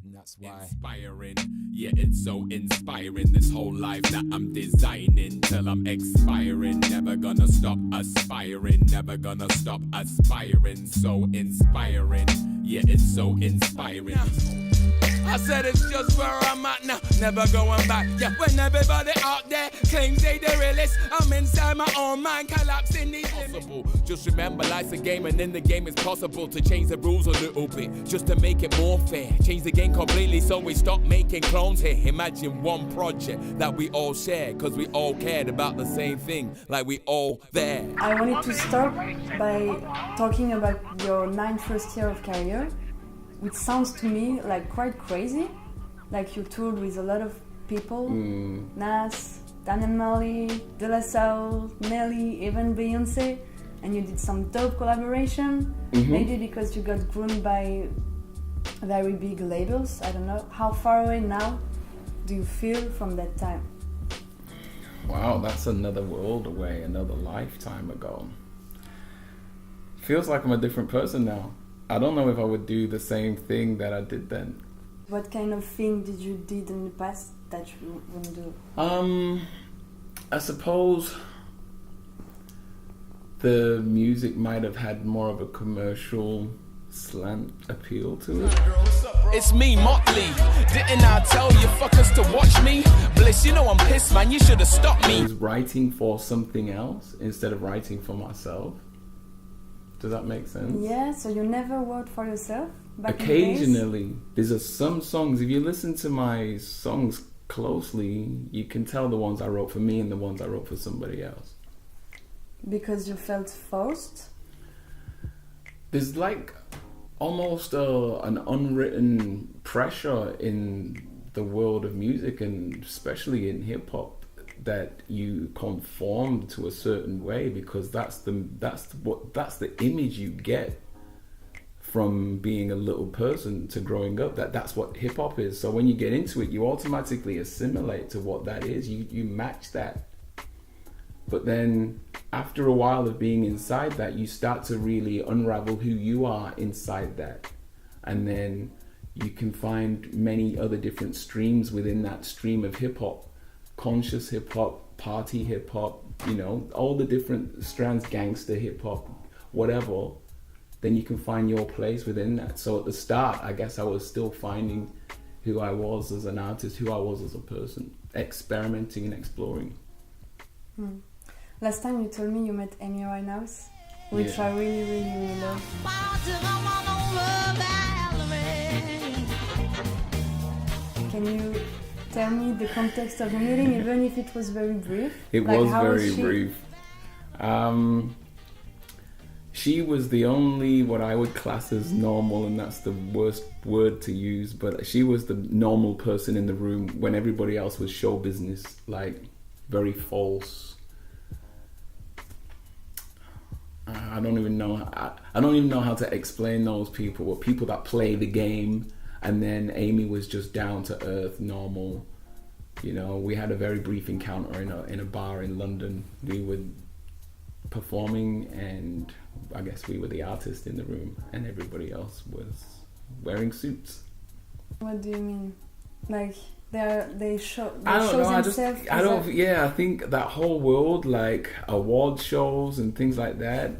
And that's why. Inspiring, yeah, it's so inspiring. This whole life that I'm designing till I'm expiring. Never gonna stop aspiring, never gonna stop aspiring. So inspiring, yeah, it's so inspiring. I said it's just where I'm at now, never going back. Yeah, when everybody out there claims they the realest, I'm inside my own mind, collapsing these limits. Just remember life's a game, and in the game it's possible to change the rules a little bit, just to make it more fair. Change the game completely so we stop making clones here. Imagine one project that we all share, cause we all cared about the same thing, like we all there. I wanted to start by talking about your first year of career, which sounds to me like quite crazy. Like you toured with a lot of people, Nas, Daniel Marley, De La Soul, Nelly, even Beyonce, and you did some dope collaboration. Maybe because you got groomed by very big labels, I don't know. How far away now do you feel from that time? Wow, that's another world away, another lifetime ago. Feels like I'm a different person now. I don't know if I would do the same thing that I did then. What kind of thing did you did in the past that you wouldn't do? I suppose the music might have had more of a commercial slant appeal to it. It's me, Motley. Didn't I tell you fuckers to watch me? Bliss, you know I'm pissed, man. You should have stopped me. I was writing for something else instead of writing for myself. Does that make sense? Yeah, so you never wrote for yourself? Back Occasionally. There's some songs, if you listen to my songs closely, you can tell the ones I wrote for me and the ones I wrote for somebody else. Because you felt forced? There's like almost an unwritten pressure in the world of music, and especially in hip-hop, that you conform to a certain way, because that's the image you get from being a little person to growing up. That's what hip hop is. So when you get into it, you automatically assimilate to what that is. You match that. But then after a while of being inside that, you start to really unravel who you are inside that, and then you can find many other different streams within that stream of hip hop. Conscious hip-hop, party hip-hop, you know, all the different strands, gangster hip-hop, whatever, then you can find your place within that. So at the start, I guess I was still finding who I was as an artist, who I was as a person, experimenting and exploring. Last time you told me you met Amy Winehouse, which I really, really, really love. Can you tell me the context of the meeting, even if it was very brief? It was very brief. She was the only, what I would class as normal, and that's the worst word to use, but she was the normal person in the room when everybody else was show business, like very false. I don't even know how to explain those people, but people that play the game. And then Amy was just down to earth, normal. You know, we had a very brief encounter in a bar in London. We were performing, and I guess we were the artist in the room, and everybody else was wearing suits. What do you mean? Like they show themselves? I think that whole world, like award shows and things like that,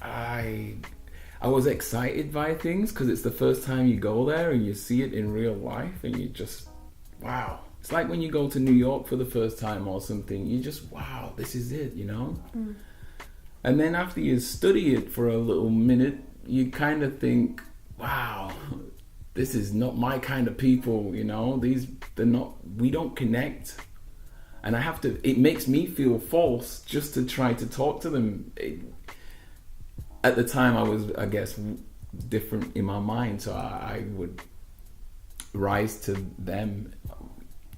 I was excited by things because it's the first time you go there and you see it in real life, and you just, wow. It's like when you go to New York for the first time or something, you just, wow, this is it, you know? And then after you study it for a little minute, you kind of think, wow, this is not my kind of people, you know? We don't connect. And it makes me feel false just to try to talk to them. At the time, I was, I guess, different in my mind, so I would rise to them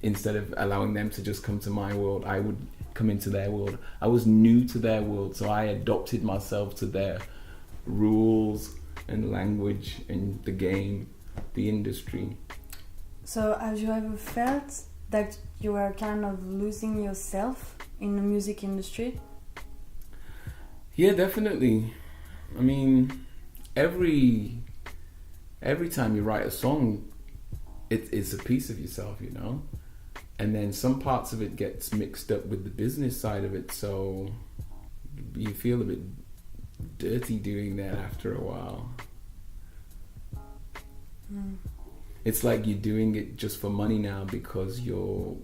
instead of allowing them to just come to my world. I would come into their world. I was new to their world, so I adopted myself to their rules and language and the game, the industry. So have you ever felt that you were kind of losing yourself in the music industry? Yeah, definitely. I mean, every time you write a song, it's a piece of yourself, you know. And then some parts of it gets mixed up with the business side of it, so you feel a bit dirty doing that after a while. It's like you're doing it just for money now because you're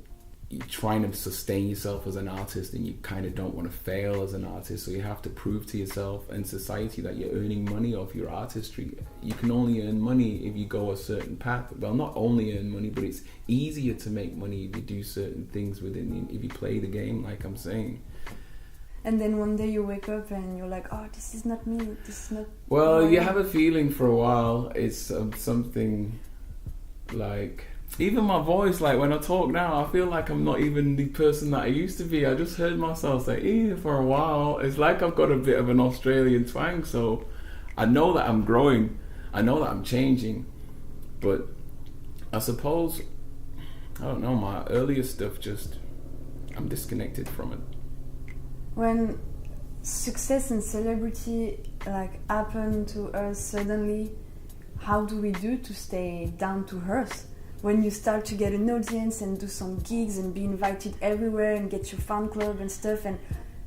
trying to sustain yourself as an artist, and you kind of don't want to fail as an artist, so you have to prove to yourself and society that you're earning money off your artistry. You can only earn money if you go a certain path. Well, not only earn money, but it's easier to make money if you do certain things within, if you play the game, like I'm saying. And then one day you wake up and you're like, oh, this is not me, this is not... Well, you have a feeling for a while. It's something like... Even my voice, like when I talk now, I feel like I'm not even the person that I used to be. I just heard myself say, for a while. It's like I've got a bit of an Australian twang, so I know that I'm growing. I know that I'm changing. But I suppose, I don't know, my earlier stuff just, I'm disconnected from it. When success and celebrity like happen to us suddenly, how do we do to stay down to earth? When you start to get an audience and do some gigs and be invited everywhere and get your fan club and stuff and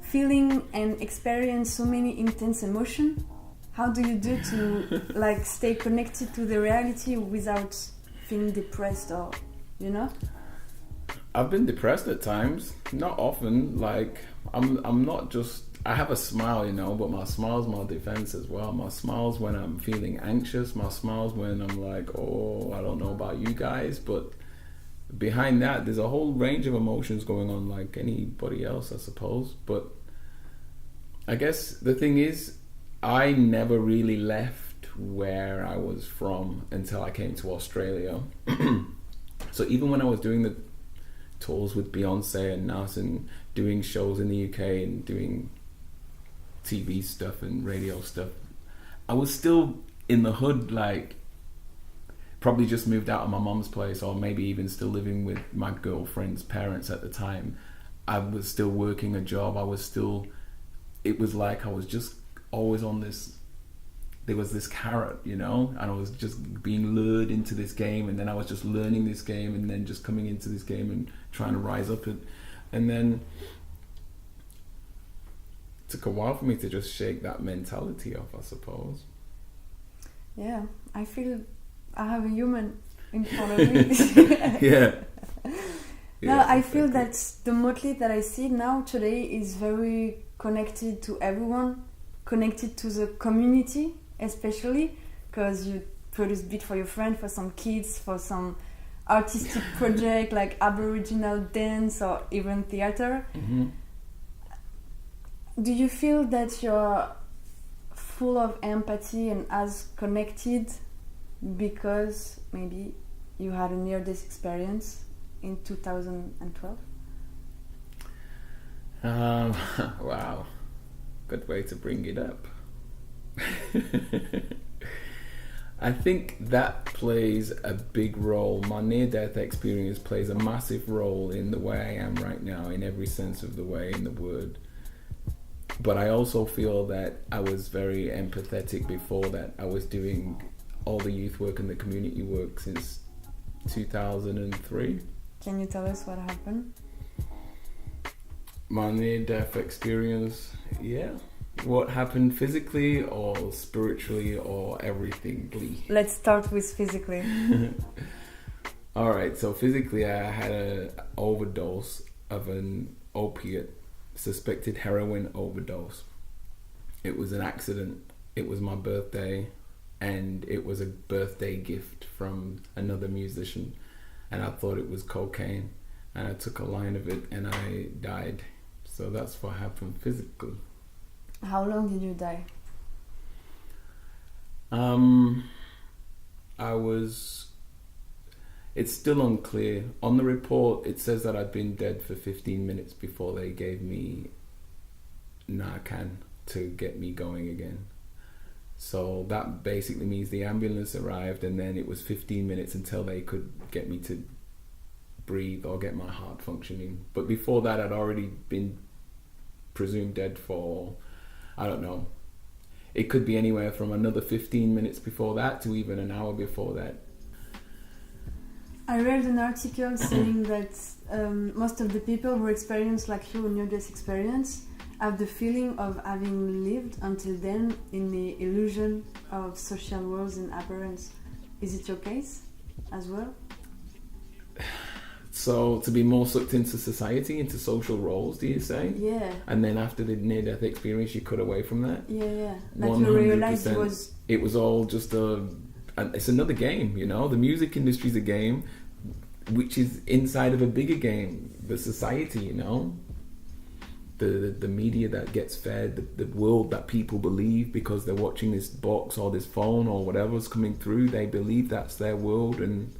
feeling and experience so many intense emotion, how do you do to like stay connected to the reality without feeling depressed or, you know? I've been depressed at times, not often. Like I'm not just, I have a smile, you know, but my smile's my defense as well. My smile's when I'm feeling anxious. My smile's when I'm like, oh, I don't know about you guys, but behind that, there's a whole range of emotions going on like anybody else, I suppose. But I guess the thing is, I never really left where I was from until I came to Australia. So even when I was doing the tours with Beyonce and Nas and doing shows in the UK and doing TV stuff and radio stuff, I was still in the hood, like probably just moved out of my mom's place, or maybe even still living with my girlfriend's parents at the time. I was still working a job. It was like I was just always on this, there was this carrot, you know, and I was just being lured into this game, and then I was just learning this game, and then just coming into this game and trying to rise up it. And then it took a while for me to just shake that mentality off, I suppose. Yeah, I feel I have a human in front of me. Yeah. No, I feel that the Motley that I see now today is very connected to everyone, connected to the community, especially because you produce beat for your friend, for some kids, for some artistic project like Aboriginal dance or even theater. Mm-hmm. Do you feel that you're full of empathy and as connected because maybe you had a near-death experience in 2012? Wow, good way to bring it up. I think that plays a big role. My near-death experience plays a massive role in the way I am right now, in every sense of the way, in the word. But I also feel that I was very empathetic before that. I was doing all the youth work and the community work since 2003. Can you tell us what happened? My near-death experience, yeah. What happened physically or spiritually or everything? Let's start with physically. All right, so physically I had an overdose of an opiate, suspected heroin overdose. It was an accident. It was my birthday, and it was a birthday gift from another musician, and I thought it was cocaine, and I took a line of it and I died. So that's what happened physically. How long did you die? It's still unclear. On the report, it says that I'd been dead for 15 minutes before they gave me Narcan to get me going again. So that basically means the ambulance arrived and then it was 15 minutes until they could get me to breathe or get my heart functioning. But before that, I'd already been presumed dead for, I don't know, it could be anywhere from another 15 minutes before that to even an hour before that. I read an article saying that most of the people who experience like you and your just experience have the feeling of having lived until then in the illusion of social roles and appearance. Is it your case as well? So to be more sucked into society, into social roles, do you say? Yeah. And then after the near-death experience, you cut away from that? Yeah. Like you realized it was all just it's another game, you know? The music industry's a game, which is inside of a bigger game, the society, you know? The media that gets fed, the world that people believe because they're watching this box or this phone or whatever's coming through, they believe that's their world and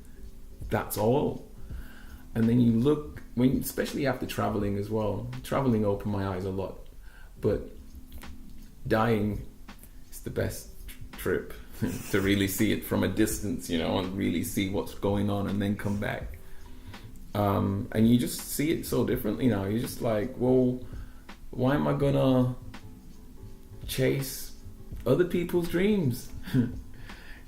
that's all. And then you look, especially after traveling as well. Traveling opened my eyes a lot, but dying is the best trip to really see it from a distance, you know, and really see what's going on and then come back. And you just see it so differently now. You're just like, well, why am I gonna chase other people's dreams?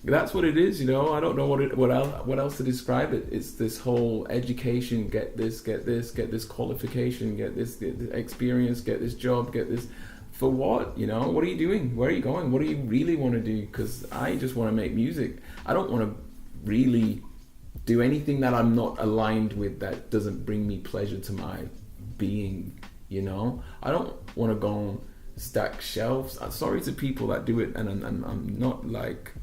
That's what it is, you know. I don't know what else to describe it. It's this whole education, get this qualification, get this experience, get this job, get this. For what, you know? What are you doing? Where are you going? What do you really want to do? Because I just want to make music. I don't want to really do anything that I'm not aligned with, that doesn't bring me pleasure to my being, you know? I don't want to go and stack shelves. I'm sorry to people that do it, and I'm not like...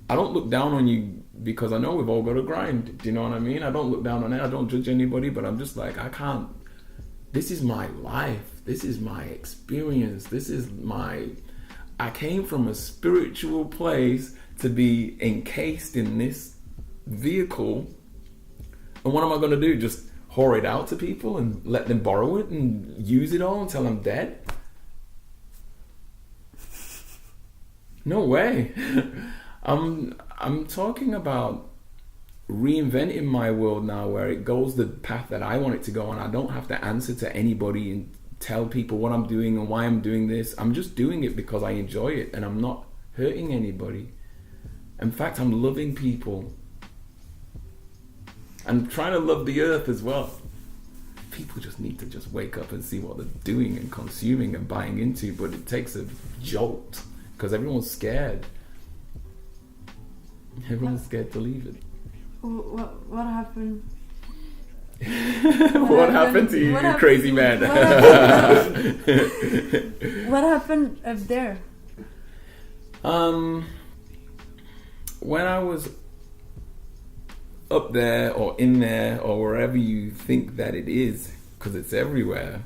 I don't look down on you because I know we've all got to grind. Do you know what I mean? I don't look down on it. I don't judge anybody, but I'm just like, I can't. This is my life. This is my experience. I came from a spiritual place to be encased in this vehicle. And what am I going to do? Just whore it out to people and let them borrow it and use it all until I'm dead? No way. I'm talking about reinventing my world now, where it goes the path that I want it to go, and I don't have to answer to anybody and tell people what I'm doing and why I'm doing this. I'm just doing it because I enjoy it, and I'm not hurting anybody. In fact, I'm loving people. I'm trying to love the earth as well. People just need to just wake up and see what they're doing and consuming and buying into, but it takes a jolt because everyone's scared. Everyone's scared to leave it. What happened? What happened to you, crazy man? What happened up there? When I was up there or in there or wherever you think that it is, because it's everywhere,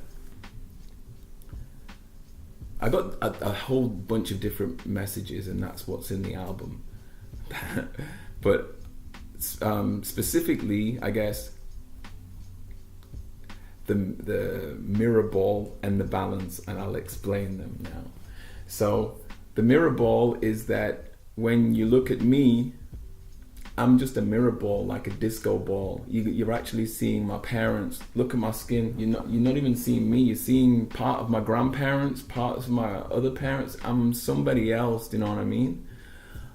I got a whole bunch of different messages, and that's what's in the album. But specifically, I guess, the mirror ball and the balance, and I'll explain them now. So the mirror ball is that when you look at me, I'm just a mirror ball, like a disco ball. You're actually seeing my parents. Look at my skin. You're not even seeing me. You're seeing part of my grandparents, parts of my other parents. I'm somebody else. Do you know what I mean?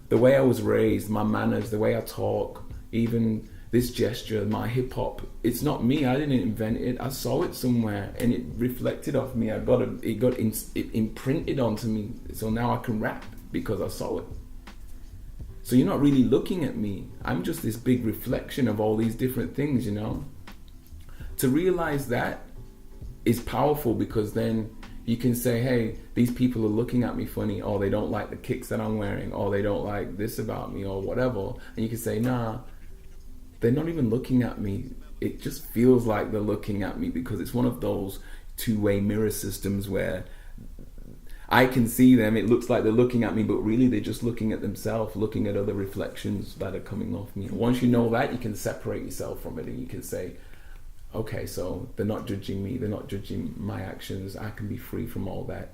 The way I was raised, my manners, the way I talk, even this gesture, my hip hop, it's not me. I didn't invent it. I saw it somewhere and it reflected off me. It imprinted onto me. So now I can rap because I saw it. So you're not really looking at me. I'm just this big reflection of all these different things, you know? To realize that is powerful, because then you can say, hey, these people are looking at me funny, or they don't like the kicks that I'm wearing, or they don't like this about me, or whatever. And you can say, nah, they're not even looking at me. It just feels like they're looking at me, because it's one of those two-way mirror systems where I can see them, it looks like they're looking at me, but really they're just looking at themselves, looking at other reflections that are coming off me. And once you know that, you can separate yourself from it, and you can say, okay, so they're not judging me, they're not judging my actions, I can be free from all that.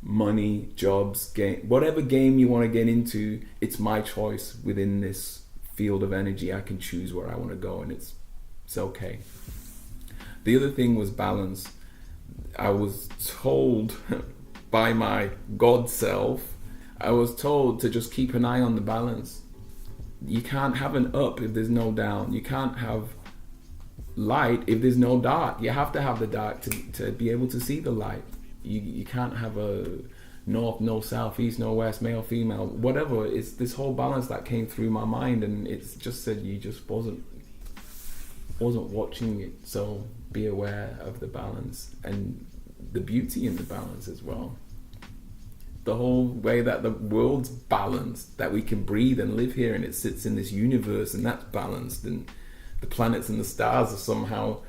Money, jobs, game, whatever game you want to get into, it's my choice within this field of energy. I can choose where I want to go, and it's okay. The other thing was balance. I was told by my God self, I was told to just keep an eye on the balance. you can't have an up if there's no down. You can't have light if there's no dark. You have to have the dark to be able to see the light. You can't have a north, no south, east, no west, male, female, whatever. It's this whole balance that came through my mind, and it's just said you just wasn't watching it. So be aware of the balance and the beauty in the balance as well. The whole way that the world's balanced, that we can breathe and live here, and it sits in this universe, and that's balanced, and the planets and the stars are somehow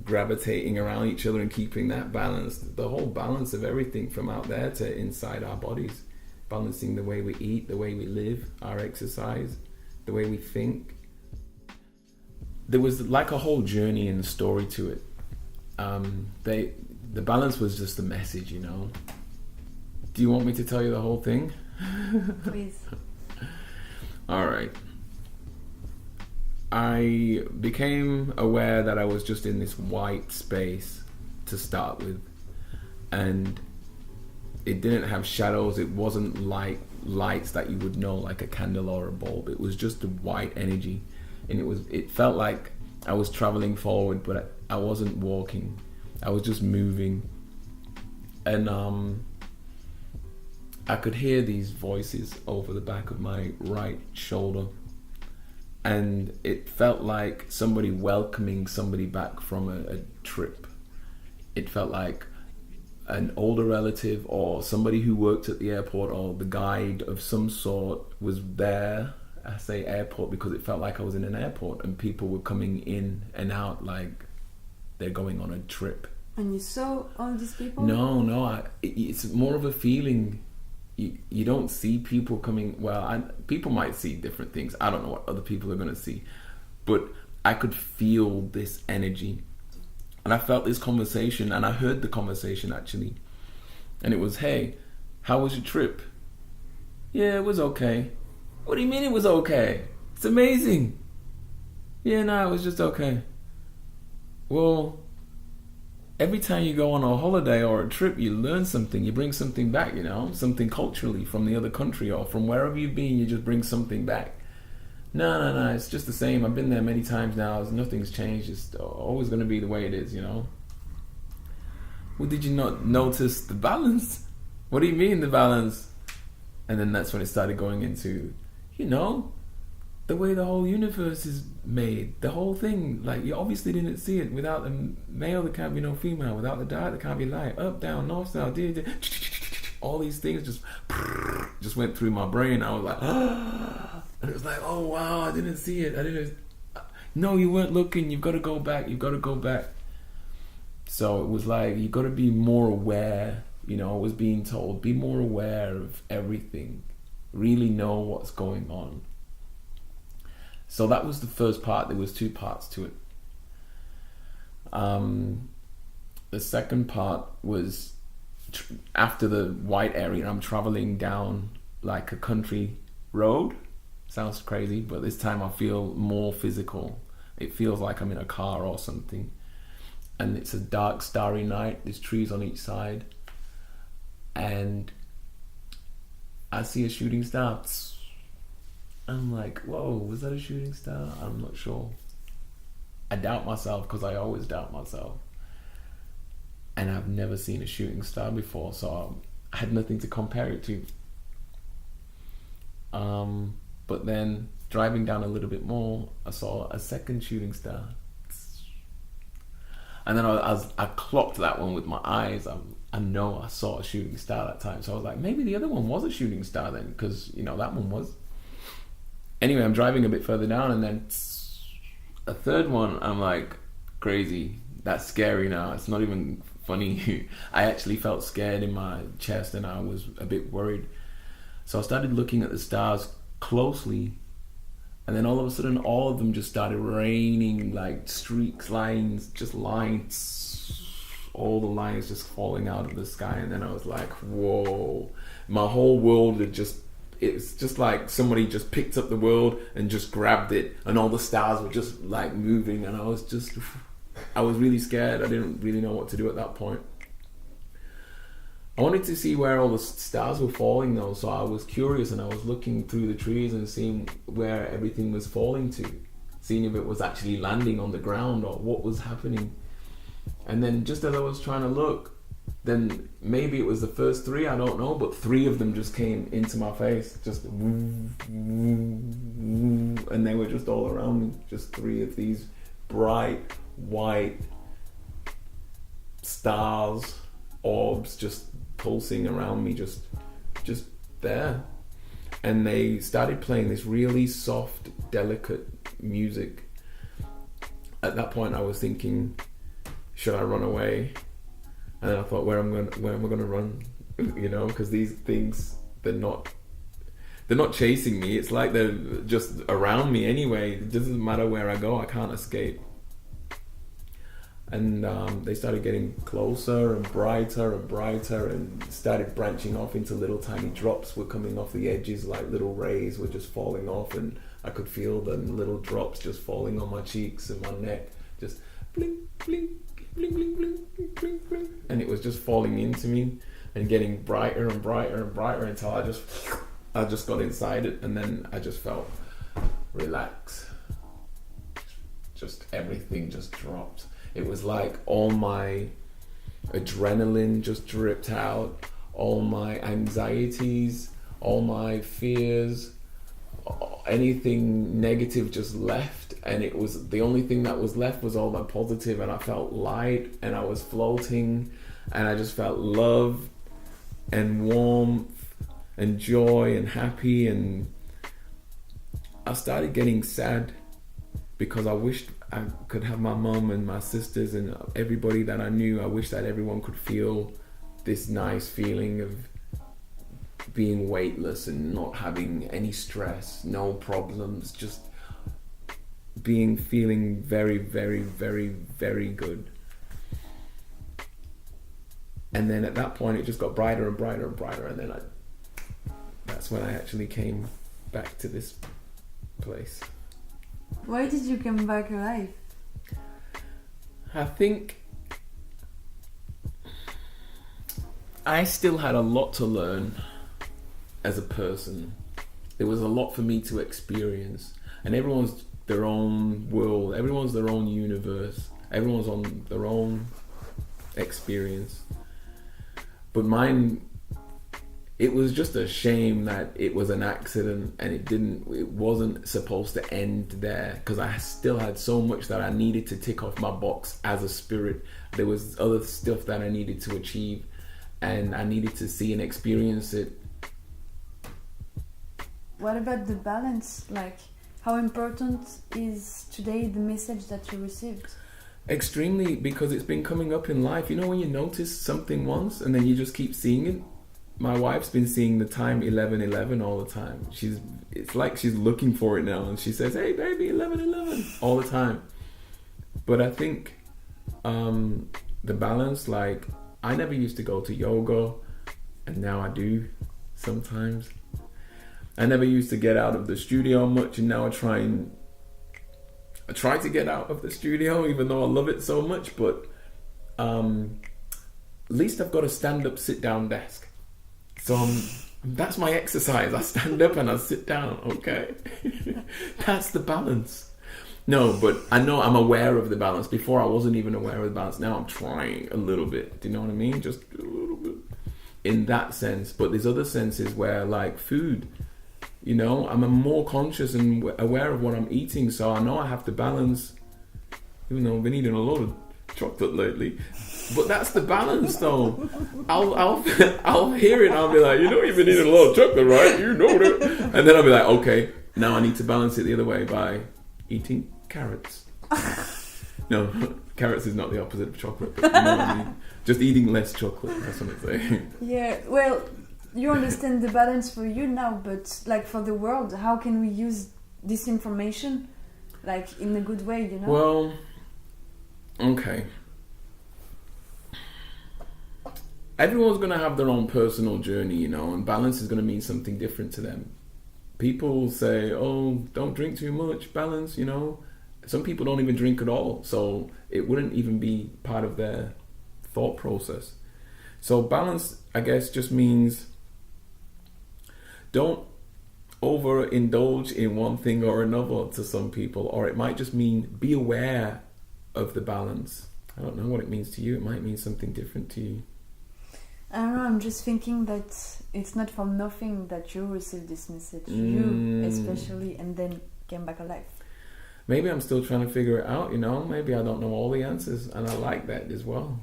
gravitating around each other and keeping that balanced. The whole balance of everything from out there to inside our bodies, balancing the way we eat, the way we live, our exercise, the way we think. There was like a whole journey and story to it. The balance was just the message, you know. Do you want me to tell you the whole thing? Please. All right. I became aware that I was just in this white space to start with, and it didn't have shadows. It wasn't like lights that you would know, like a candle or a bulb. It was just a white energy, and it felt like I was traveling forward, but I wasn't walking. I was just moving, and I could hear these voices over the back of my right shoulder. And it felt like somebody welcoming somebody back from a trip. It felt like an older relative or somebody who worked at the airport or the guide of some sort was there. I say airport because it felt like I was in an airport and people were coming in and out like they're going on a trip. And you saw all these people? No, it's more of a feeling. You don't see people coming. Well, people might see different things. I don't know what other people are going to see, but I could feel this energy, and I felt this conversation, and I heard the conversation actually, and it was, "Hey, how was your trip?" "Yeah, it was okay." "What do you mean it was okay? It's amazing." "Yeah, no, it was just okay." "Well, every time you go on a holiday or a trip, you learn something. You bring something back, you know, something culturally from the other country or from wherever you've been. You just bring something back." No, it's just the same. I've been there many times now. Nothing's changed. It's always going to be the way it is, you know. "Well, did you not notice the balance?" "What do you mean the balance?" And then that's when it started going into, you know, the way the whole universe is made, the whole thing. Like, you obviously didn't see it. Without the male, there can't be no female. Without the dark, there can't be light. Up, down, north, south, all these things just went through my brain. I was like, and it was like, oh wow, I didn't see it. No, you weren't looking. You've got to go back. So it was like, you got to be more aware. You know, I was being told, be more aware of everything. Really know what's going on. So that was the first part. There was 2 parts to it. The second part was after the white area. I'm traveling down like a country road. Sounds crazy, but this time I feel more physical. It feels like I'm in a car or something. And it's a dark, starry night. There's trees on each side. And I see a shooting star. I'm like, whoa, was that a shooting star? I'm not sure. I doubt myself because I always doubt myself. And I've never seen a shooting star before, so I had nothing to compare it to. But then driving down a little bit more, I saw a second shooting star. And then I clocked that one with my eyes. I know I saw a shooting star that time. So I was like, maybe the other one was a shooting star then, because, you know, that one was. Anyway, I'm driving a bit further down, and then a third one, I'm like, crazy. That's scary now. It's not even funny. I actually felt scared in my chest, and I was a bit worried. So I started looking at the stars closely, and then all of a sudden, all of them just started raining, like streaks, lines, all the lines just falling out of the sky. And then I was like, whoa. My whole world it's just like somebody just picked up the world and just grabbed it, and all the stars were just like moving, and I was really scared. I didn't really know what to do at that point. I wanted to see where all the stars were falling though, so I was curious and I was looking through the trees and seeing where everything was falling to, seeing if it was actually landing on the ground or what was happening. And then just as I was trying to look, then maybe it was the first 3, I don't know, but 3 of them just came into my face, just and they were just all around me, just 3 of these bright white stars, orbs just pulsing around me, just there. And they started playing this really soft, delicate music. At that point I was thinking, should I run away? And then I thought, where am I going to run? You know, because these things, they're not chasing me. It's like they're just around me anyway. It doesn't matter where I go, I can't escape. And they started getting closer and brighter and started branching off into little tiny drops were coming off the edges, like little rays were just falling off, and I could feel the little drops just falling on my cheeks and my neck, just blink, blink, blink, blink, blink, blink, blink. And it was just falling into me and getting brighter and brighter and brighter until I just got inside it, and then I just felt relaxed. Just everything just dropped. It was like all my adrenaline just dripped out, all my anxieties, all my fears, anything negative just left, and it was the only thing that was left was all my positive, and I felt light and I was floating, and I just felt love and warmth and joy and happy. And I started getting sad because I wished I could have my mum and my sisters and everybody that I knew. I wish that everyone could feel this nice feeling of being weightless and not having any stress, no problems, just feeling very, very, very, very good. And then at that point it just got brighter and brighter and brighter, and then that's when I actually came back to this place. Why did you come back alive? I think I still had a lot to learn as a person. There was a lot for me to experience, and everyone's their own world, everyone's their own universe, everyone's on their own experience. But mine, it was just a shame that it was an accident and it wasn't supposed to end there, because I still had so much that I needed to tick off my box as a spirit. There was other stuff that I needed to achieve, and I needed to see and experience it. What about the balance? Like, how important is today the message that you received? Extremely, because it's been coming up in life. You know when you notice something once and then you just keep seeing it? My wife's been seeing the time 11:11 all the time. It's like she's looking for it now, and she says, "Hey baby, 11:11" all the time. But I think the balance, like, I never used to go to yoga, and now I do sometimes. I never used to get out of the studio much, and now I try to get out of the studio, even though I love it so much. But at least I've got a stand-up, sit-down desk. So that's my exercise. I stand up and I sit down, okay? That's the balance. No, but I know I'm aware of the balance. Before I wasn't even aware of the balance. Now I'm trying a little bit. Do you know what I mean? Just a little bit. In that sense. But there's other senses where, like food, you know, I'm more conscious and aware of what I'm eating. So I know I have to balance, even though I've been eating a lot of chocolate lately. But that's the balance, though. I'll hear it and I'll be like, you know, you've been eating a lot of chocolate, right? You know that. And then I'll be like, okay, now I need to balance it the other way by eating carrots. No, carrots is not the opposite of chocolate, but you know what I mean? Just eating less chocolate, that's what I'm saying. Yeah, well, you understand the balance for you now, but like for the world, how can we use this information like in a good way, you know? Well, okay. Everyone's going to have their own personal journey, you know, and balance is going to mean something different to them. People say, oh, don't drink too much, balance, you know. Some people don't even drink at all, so it wouldn't even be part of their thought process. So balance, I guess, just means don't overindulge in one thing or another to some people, or it might just mean be aware of the balance. I don't know what it means to you. It might mean something different to you. I don't know, I'm just thinking that it's not for nothing that you received this message, you especially, and then came back alive. Maybe I'm still trying to figure it out, you know? Maybe I don't know all the answers, and I like that as well.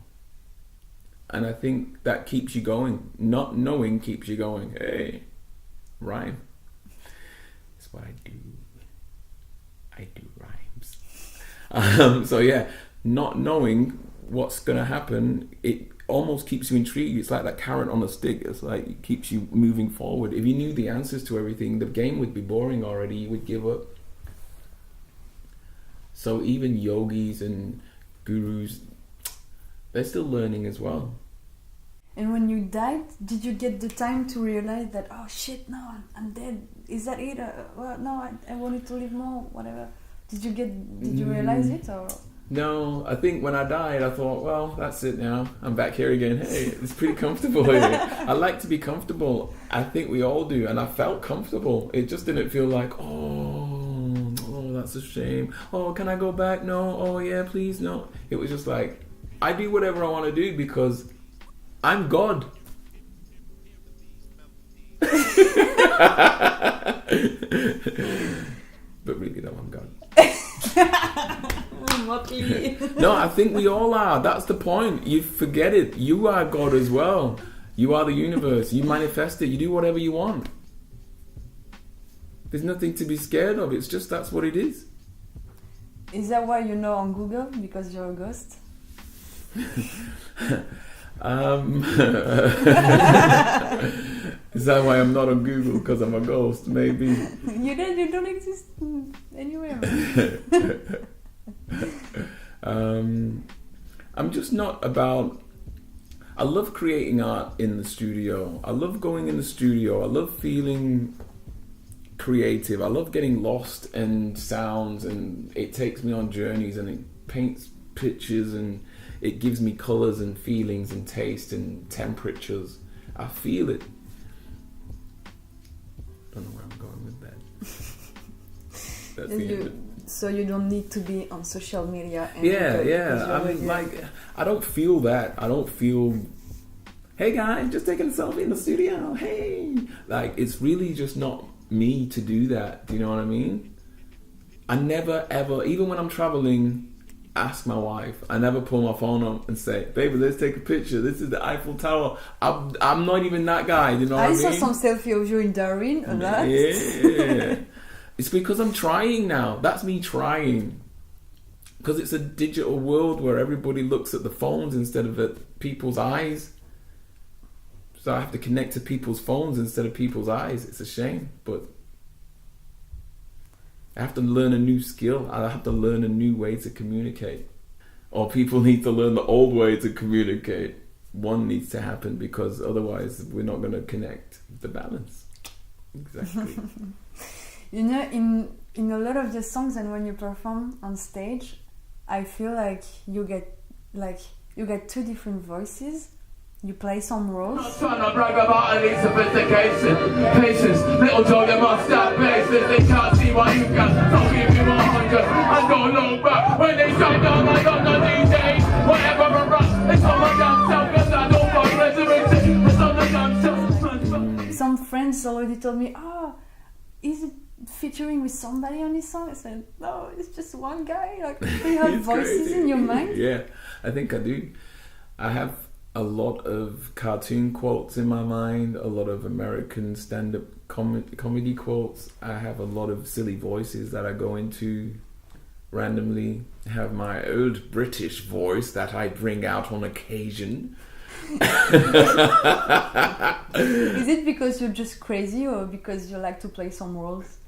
And I think that keeps you going. Not knowing keeps you going. Hey, rhyme. That's what I do. I do rhymes. So yeah, not knowing what's going to happen, it almost keeps you intrigued. It's like that carrot on a stick. It's like it keeps you moving forward. If you knew the answers to everything, the game would be boring already. You would give up. So even yogis and gurus, they're still learning as well. And when you died, did you get the time to realize that, oh shit, no, I'm dead? Is that it? Well, no, I wanted to live more, whatever. Did you realize it? Or? No, I think when I died, I thought, well, that's it now. I'm back here again. Hey, it's pretty comfortable here. I like to be comfortable. I think we all do. And I felt comfortable. It just didn't feel like, oh, that's a shame. Oh, can I go back? No. Oh, yeah, please, no. It was just like, I do whatever I want to do because I'm God. But really, though, I'm God. Motley. No, I think we all are. That's the point. You forget it. You are God as well. You are the universe. You manifest it. You do whatever you want. There's nothing to be scared of. It's just that's what it is. Is that why you know on Google? Because you're a ghost? Is that why I'm not on Google? Because I'm a ghost? Maybe. You don't exist anywhere. I'm just not about... I love creating art in the studio. I love going in the studio. I love feeling creative. I love getting lost in sounds, and it takes me on journeys, and it paints pictures, and it gives me colors and feelings and taste and temperatures. I feel it. Don't know where I'm going with that. That's the end of it. So you don't need to be on social media. Yeah. I mean, like, I don't feel that. I don't feel, hey guys, just taking a selfie in the studio. Hey, like, it's really just not me to do that. Do you know what I mean? I never ever, even when I'm traveling, ask my wife. I never pull my phone up and say, baby, let's take a picture. This is the Eiffel Tower. I'm not even that guy. You know what I mean? I saw some selfie of you in Darwin. Yeah. It's because I'm trying now. That's me trying. Because it's a digital world where everybody looks at the phones instead of at people's eyes. So I have to connect to people's phones instead of people's eyes. It's a shame, but I have to learn a new skill. I have to learn a new way to communicate. Or people need to learn the old way to communicate. One needs to happen because otherwise we're not going to connect the balance. Exactly. You know, in a lot of the songs and when you perform on stage, I feel like you get two different voices. You play some roles. I'm trying to brag about any sophistication, patience, little Joe, they must stop bases. They can't see what you got, don't give me 100. I don't look back when they shut down my gun on DJs. Whatever I rush, it's on my damn self, cause I don't want resurrection. It's on the damn self. Some friends already told me, oh, is it featuring with somebody on this song? I said, no, it's just one guy. Like, do you have voices crazy. in your mind? Yeah, I think I do. I have a lot of cartoon quotes in my mind, a lot of American stand-up comedy quotes. I have a lot of silly voices that I go into randomly. I have my old British voice that I bring out on occasion. Is it because you're just crazy or because you like to play some roles?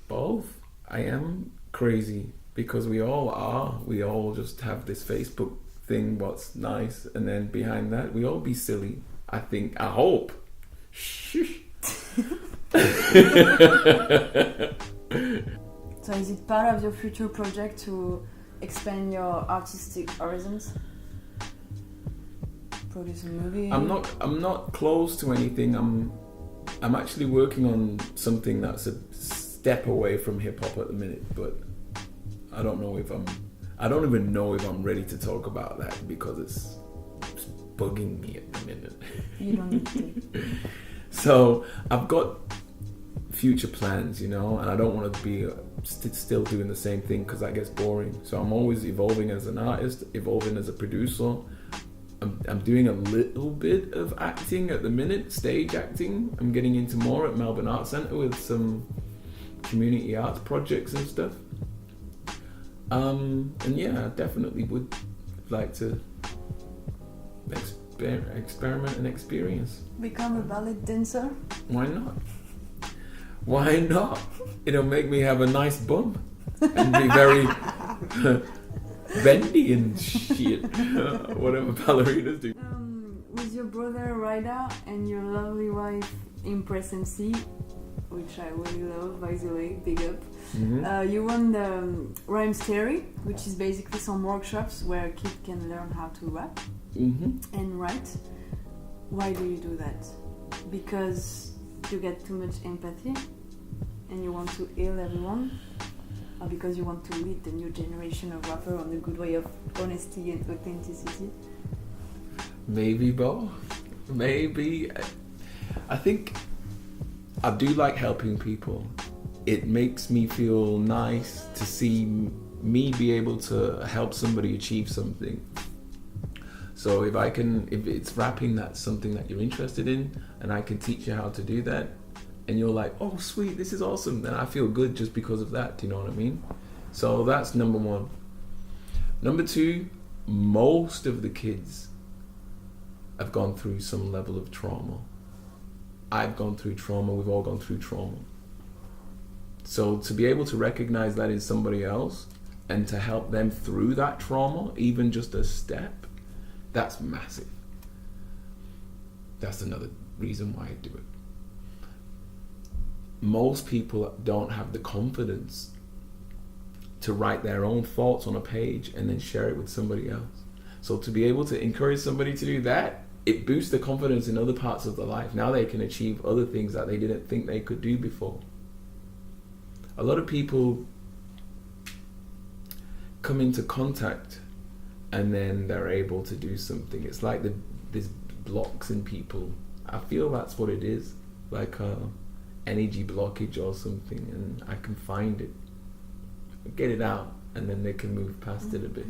Both. I am crazy because we all are. We all just have this Facebook thing, what's nice, and then behind that we all be silly. I think, I hope. So is it part of your future project to expand your artistic horizons? produce a movie? I'm not close to anything. I'm actually working on something that's a step away from hip hop at the minute, but I don't even know if I'm ready to talk about that because it's bugging me at the minute. You don't need to. So I've got future plans, you know, and I don't want to be still doing the same thing because that gets boring. So I'm always evolving as an artist, evolving as a producer. I'm doing a little bit of acting at the minute, stage acting. I'm getting into more at Melbourne Arts Centre with some community arts projects and stuff. And yeah, I definitely would like to experiment and experience. Become a ballet dancer? Why not? Why not? It'll make me have a nice bum and be very bendy and shit. Whatever ballerinas do. With your brother Ryder and your lovely wife Impress MC, which I really love, by the way, big up. Mm-hmm. You run the Rhymes Theory, which is basically some workshops where kids can learn how to rap and write. Why do you do that? Because you get too much empathy and you want to heal everyone? Or because you want to lead the new generation of rappers on a good way of honesty and authenticity? Maybe both. Maybe. I think I do like helping people. It makes me feel nice to see me be able to help somebody achieve something. So if it's rapping, that's something that you're interested in, and I can teach you how to do that, and you're like, oh sweet, this is awesome, then I feel good just because of that, do you know what I mean? So that's number one. Number two, most of the kids have gone through some level of trauma. I've gone through trauma, we've all gone through trauma. So to be able to recognize that in somebody else and to help them through that trauma, even just a step, that's massive. That's another reason why I do it. Most people don't have the confidence to write their own thoughts on a page and then share it with somebody else. So to be able to encourage somebody to do that, it boosts the confidence in other parts of their life. Now they can achieve other things that they didn't think they could do before. A lot of people come into contact and then they're able to do something. It's like there's blocks in people. I feel that's what it is, like a energy blockage or something, and I can find it, get it out, and then they can move past it a bit.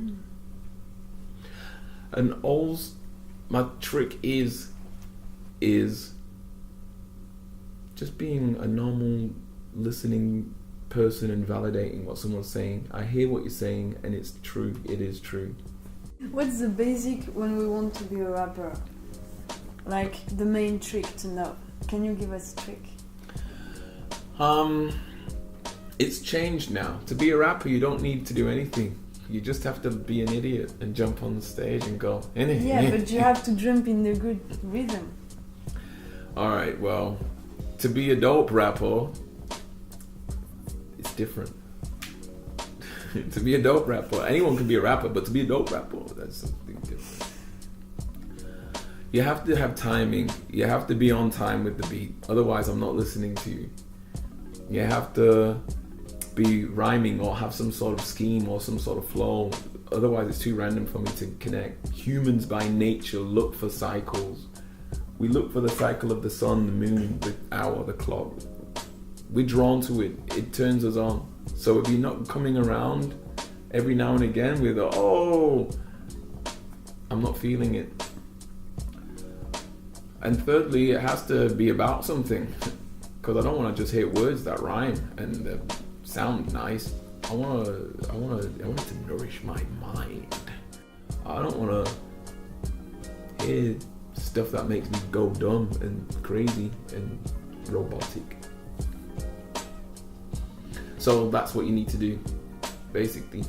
And also, my trick is just being a normal listening person and validating what someone's saying. I hear what you're saying and it's true, it is true. What's the basic when we want to be a rapper? Like the main trick to know. Can you give us a trick? It's changed now. To be a rapper, you don't need to do anything. You just have to be an idiot and jump on the stage and go. Yeah, but you have to jump in the good rhythm. Alright, well, to be a dope rapper, it's different. To be a dope rapper, anyone can be a rapper, but to be a dope rapper, that's something different. You have to have timing. You have to be on time with the beat. Otherwise, I'm not listening to you. You have to be rhyming or have some sort of scheme or some sort of flow. Otherwise, it's too random for me to connect. Humans by nature look for cycles. We look for the cycle of the sun, the moon, the hour, the clock. We're drawn to it. It turns us on. So if you're not coming around every now and again with, oh, I'm not feeling it. And thirdly, it has to be about something. Because I don't want to just hear words that rhyme and sound nice. I want it to nourish my mind. I don't want to hear stuff that makes me go dumb and crazy and robotic. So that's what you need to do, basically.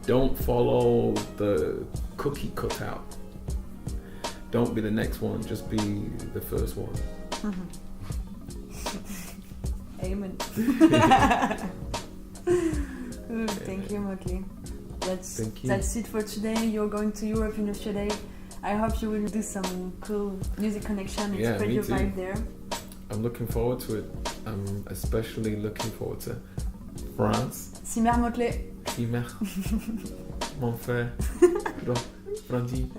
Don't follow the cookie cutout. Don't be the next one, just be the first one. Amen. Good, thank you, Motley. That's it for today. You're going to Europe in a few days. I hope you will do some cool music connection and Yeah, spread me your too. vibe there. I'm looking forward to it. I'm especially looking forward to France. Simer Motley. Simer. Mon frère. Frandy.